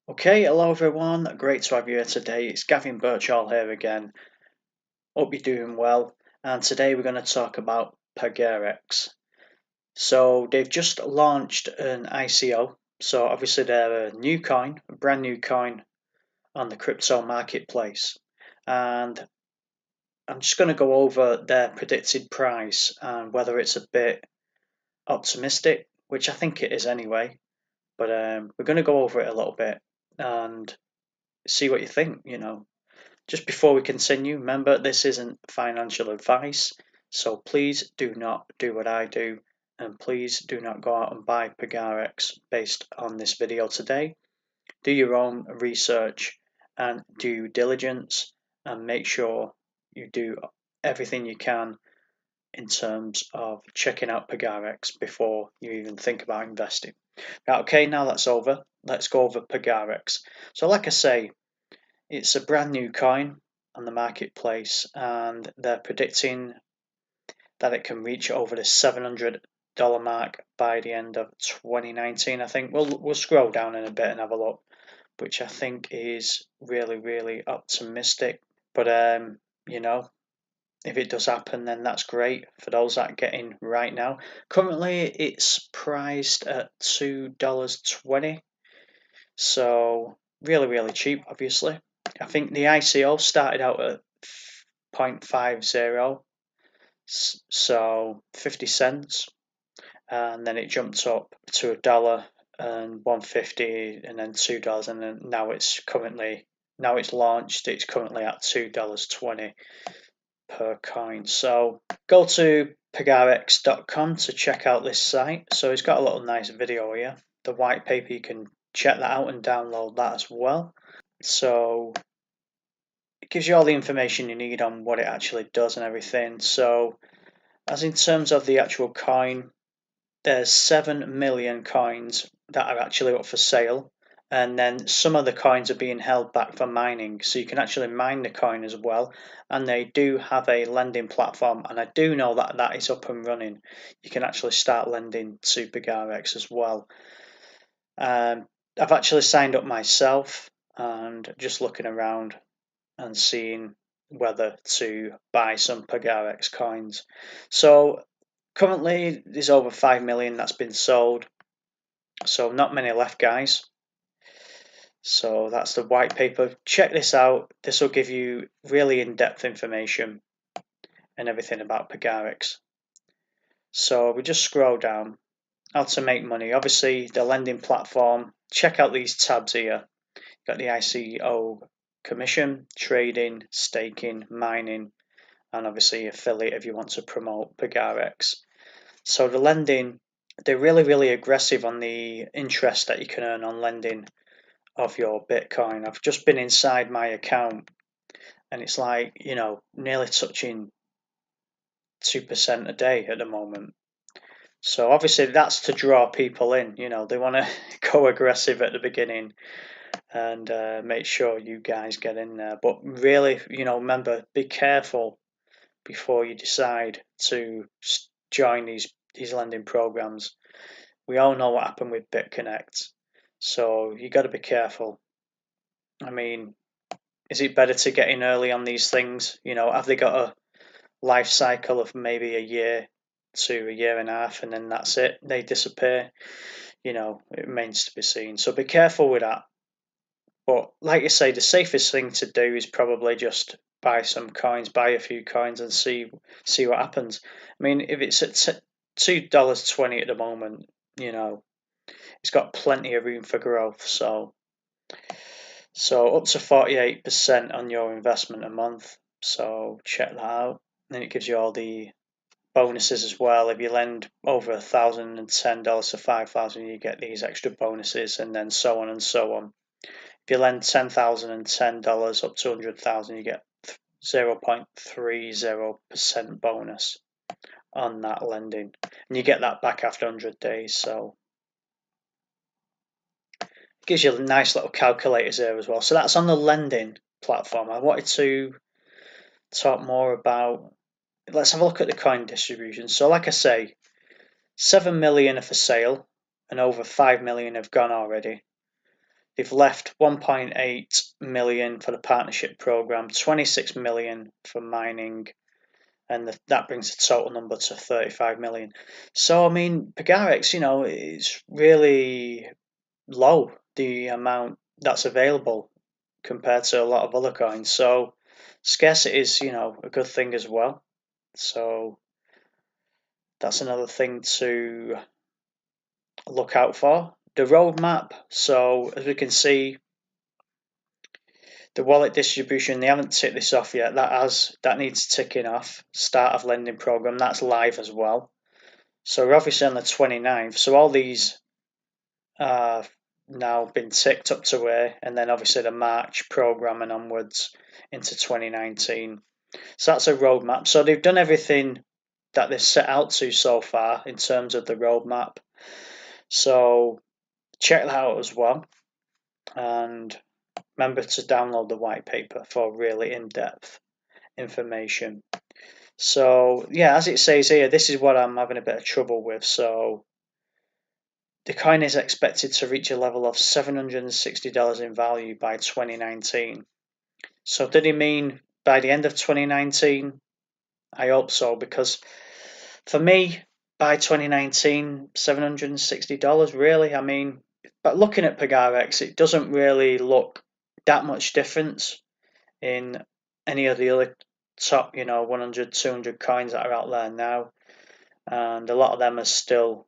Okay, hello everyone. Great to have you here today. It's Gavin Birchall here again. Hope you're doing well. And today we're going to talk about PAGAREX. So they've just launched an ICO. So obviously they're a new coin, a brand new coin on the crypto marketplace. And I'm just going to go over their predicted price and whether it's a bit optimistic, which I think it is anyway. But we're going to go over it a little bit and see what you think. Just before we continue, remember this isn't financial advice, so please do not do what I do, and please do not go out and buy PAGAREX based on this video today. Do your own research and due diligence, and make sure you do everything you can in terms of checking out PAGAREX before you even think about investing. Okay, now that's over. Let's go over PAGAREX. So, like I say, it's a brand new coin on the marketplace, and they're predicting that it can reach over the $700 mark by the end of 2019. I think we'll scroll down in a bit and have a look, which I think is really optimistic. But if it does happen, then that's great for those that get in right now. Currently, it's priced at $2.20, so really cheap, obviously. I think the ICO started out at 0.50, so 50 cents, and then it jumped up to $1 and 150 and then $2, and then now it's launched, it's currently at $2.20 per coin. So go to pagarex.com to check out this site. So it's got a little nice video here, the white paper. You can check that out and download that as well. So it gives you all the information you need on what it actually does and everything. So as in terms of the actual coin, there's 7 million coins that are actually up for sale, and then some of the coins are being held back for mining, so you can actually mine the coin as well. And they do have a lending platform, and I do know that that is up and running. You can actually start lending to PAGAREX as well. I've actually signed up myself and just looking around and seeing whether to buy some PAGAREX coins. So currently there's over 5 million that's been sold, so not many left, guys. So that's the white paper. Check this out. This will give you really in-depth information and everything about PAGAREX. So we just scroll down. How to make money. Obviously, the lending platform. Check out these tabs here. Got the ICO commission, trading, staking, mining, and obviously affiliate if you want to promote PAGAREX. So the lending, they're really aggressive on the interest that you can earn on lending of your Bitcoin. I've just been inside my account, and it's like, nearly touching 2% a day at the moment. So obviously that's to draw people in. They want to go aggressive at the beginning and make sure you guys get in there. But really, remember, be careful before you decide to join these lending programs. We all know what happened with BitConnect, so you got to be careful. I mean, is it better to get in early on these things? Have they got a life cycle of maybe a year to a year and a half, and then that's it? They disappear. It remains to be seen. So be careful with that. But like you say, the safest thing to do is probably just buy some coins, buy a few coins, and see what happens. I mean, if it's at $2.20 at the moment, it's got plenty of room for growth. So up to 48% on your investment a month. So check that out. And then it gives you all the bonuses as well. If you lend over $1,010 to 5,000, you get these extra bonuses, and then so on and so on. If you lend $10,010 up to 100,000, you get 0.30% bonus on that lending, and you get that back after 100 days. So it gives you nice little calculators there as well. So that's on the lending platform. I wanted to talk more about. Let's have a look at the coin distribution. So, like I say, 7 million are for sale, and over 5 million have gone already. they've left 1.8 million for the partnership program, 26 million for mining, and that brings the total number to 35 million. So I mean, PAGAREX, it's really low, the amount that's available compared to a lot of other coins. So scarcity is, a good thing as well. So that's another thing to look out for. The roadmap. So as we can see, the wallet distribution, they haven't ticked this off yet. That needs ticking off. Start of lending program, that's live as well. So we're obviously on the 29th. So all these are now been ticked up to where, and then obviously the March program and onwards into 2019. So that's a roadmap. So they've done everything that they've set out to so far in terms of the roadmap. So check that out as well. And remember to download the white paper for really in-depth information. So yeah, as it says here, this is what I'm having a bit of trouble with. So the coin is expected to reach a level of $760 in value by 2019. So did he mean by the end of 2019? I hope so, because for me, by 2019, $760, really? I mean, but looking at PAGAREX, it doesn't really look that much difference in any of the other top, 100, 200 coins that are out there now. And a lot of them are still,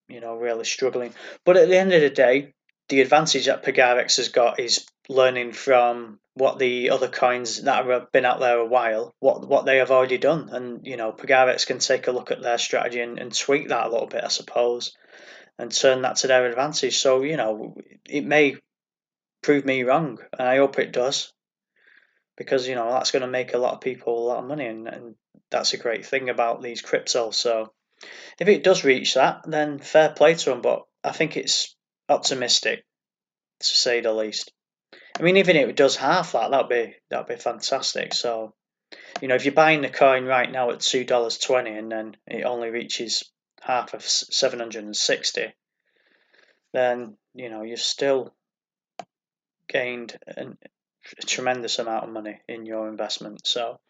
really struggling. But at the end of the day, the advantage that PAGAREX has got is learning from what the other coins that have been out there a while, what they have already done. And, PAGAREX can take a look at their strategy and tweak that a little bit, I suppose, and turn that to their advantage. So, it may prove me wrong, and I hope it does, because, that's going to make a lot of people a lot of money, and that's a great thing about these cryptos. So if it does reach that, then fair play to them, but I think it's optimistic, to say the least. I mean, even if it does half that, that'd be fantastic. So, if you're buying the coin right now at $2.20 and then it only reaches half of 760, then you've still gained a tremendous amount of money in your investment. So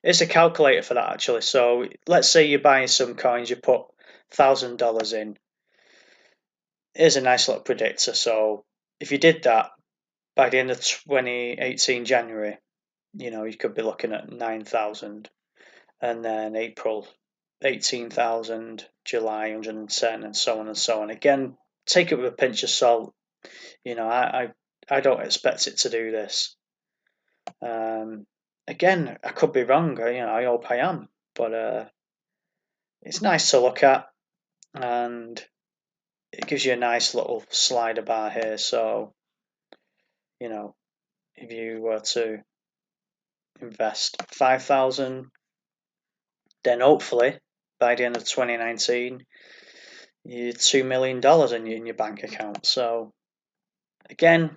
it's a calculator for that, actually. So let's say you're buying some coins, you put $1,000 in. Here's a nice little predictor. So if you did that by the end of 2018 January, you could be looking at 9,000, and then April 18,000, July 110, and so on and so on. Again, take it with a pinch of salt. I don't expect it to do this. Again, I could be wrong. I hope I am, but it's nice to look at, and it gives you a nice little slider bar here. So, if you were to invest 5,000, then hopefully by the end of 2019, you're $2 million in your bank account. So again,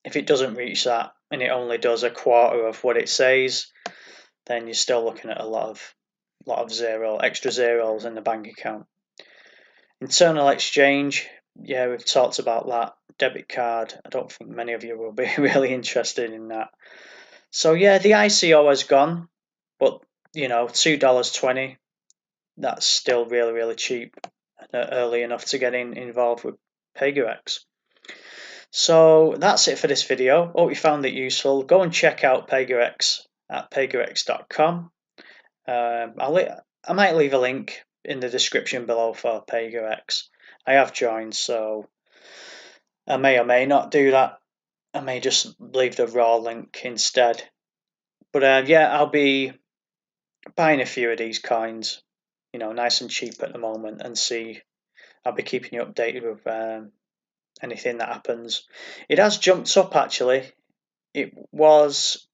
if it doesn't reach that and it only does a quarter of what it says, then you're still looking at a lot of extra zeros in the bank account. Internal exchange, yeah, we've talked about that. Debit card, I don't think many of you will be really interested in that. So yeah, the ICO has gone, but $2.20, that's still really, really cheap, early enough to get involved with PAGAREX. So that's it for this video. Hope you found it useful. Go and check out PAGAREX at pagarex.com. I might leave a link in the description below for PAGAREX. I have joined, so I may or may not do that. I may just leave the raw link instead. But yeah, I'll be buying a few of these coins, nice and cheap at the moment, and I'll be keeping you updated with anything that happens. It has jumped up, actually. It was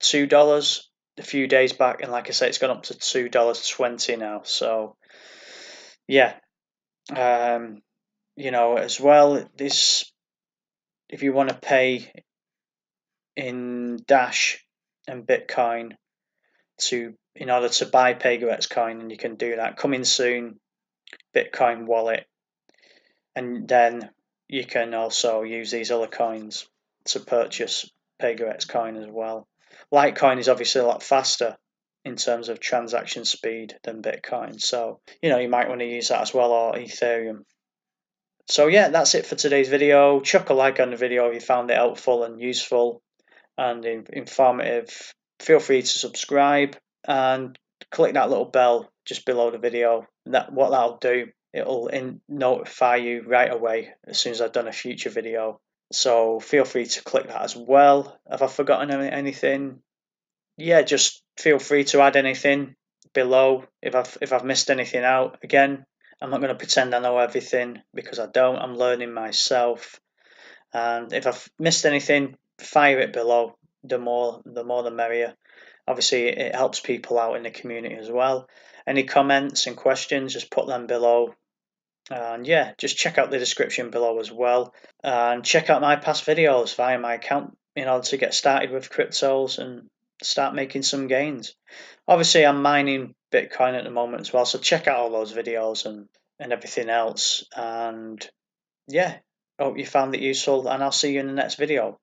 $2 a few days back, and like I say, it's gone up to $2.20 now. So yeah, as well, this, if you want to pay in Dash and Bitcoin in order to buy PAGAREX coin, and you can do that. Coming soon, Bitcoin wallet, and then you can also use these other coins to purchase PAGAREX coin as well. Litecoin is obviously a lot faster in terms of transaction speed than Bitcoin, so you might want to use that as well, or Ethereum. So yeah, that's it for today's video. Chuck a like on the video if you found it helpful and useful and informative. Feel free to subscribe and click that little bell just below the video. What that'll do, it'll notify you right away as soon as I've done a future video. So feel free to click that as well. Have I forgotten anything? Yeah, just feel free to add anything below if I've missed anything out. Again, I'm not going to pretend I know everything because I don't. I'm learning myself. And if I've missed anything, fire it below. The more the merrier. Obviously, it helps people out in the community as well. Any comments and questions, just put them below. And yeah, just check out the description below as well. And check out my past videos via my account in order to get started with cryptos and start making some gains. Obviously, I'm mining Bitcoin at the moment as well, so check out all those videos and everything else. And yeah, hope you found it useful, and I'll see you in the next video.